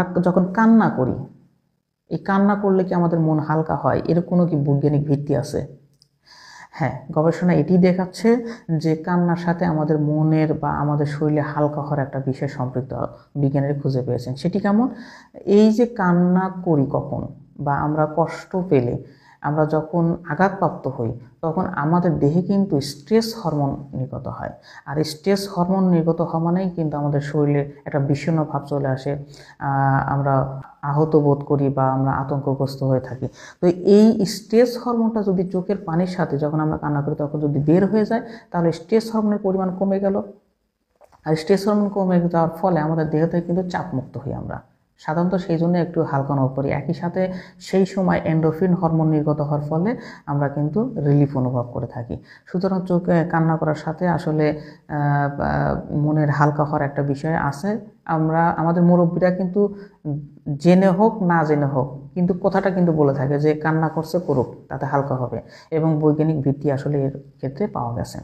যখন কান্না করি, এই কান্না করলে কি আমাদের মন হালকা হয়? এর কোনো কি বৈজ্ঞানিক ভিত্তি আছে? হ্যাঁ, গবেষণা এটি দেখাচ্ছে যে কান্নার সাথে আমাদের মনের বা আমাদের শরীরে হালকা হওয়ার একটা বিষয় সম্পৃক্ত বিজ্ঞানীরা খুঁজে পেয়েছেন। সেটি কেমন? এই যে কান্না করি কখন বা আমরা কষ্ট পেলে, আমরা যখন আঘাতপ্রাপ্ত হই, তখন আমাদের দেহে কিন্তু স্ট্রেস হরমোন নির্গত হয়। আর স্ট্রেস হরমোন নির্গত হওয়া মানেই কিন্তু আমাদের শরীরে একটা বিষণ্ণ ভাব চলে আসে, আমরা আহত বোধ করি বা আমরা আতঙ্কগ্রস্ত হয়ে থাকি। তো এই স্ট্রেস হরমোনটা যদি চোখের পানির সাথে যখন আমরা কান্না করি তখন যদি বের হয়ে যায়, তাহলে স্ট্রেস হরমোনের পরিমাণ কমে গেল। আর স্ট্রেস হরমোন কমে যাওয়ার ফলে আমাদের দেহ থেকে কিন্তু চাপমুক্ত হই আমরা সাধারণত, সেই জন্য একটু হালকা অনুভব করি। একই সাথে সেই সময় এন্ডোরফিন হরমোন নির্গত হওয়ার ফলে আমরা কিন্তু রিলিফ অনুভব করে থাকি। সুতরাং চোখে কান্না করার সাথে আসলে মনের হালকা হওয়ার একটা বিষয় আছে। আমাদের মুরব্বীরা কিন্তু জেনে হোক না জেনে হোক কিন্তু কথাটা কিন্তু বলে থাকে যে কান্না করছে করুক, তাতে হালকা হবে, এবং বৈজ্ঞানিক ভিত্তি আসলে এর ক্ষেত্রে পাওয়া গেছে।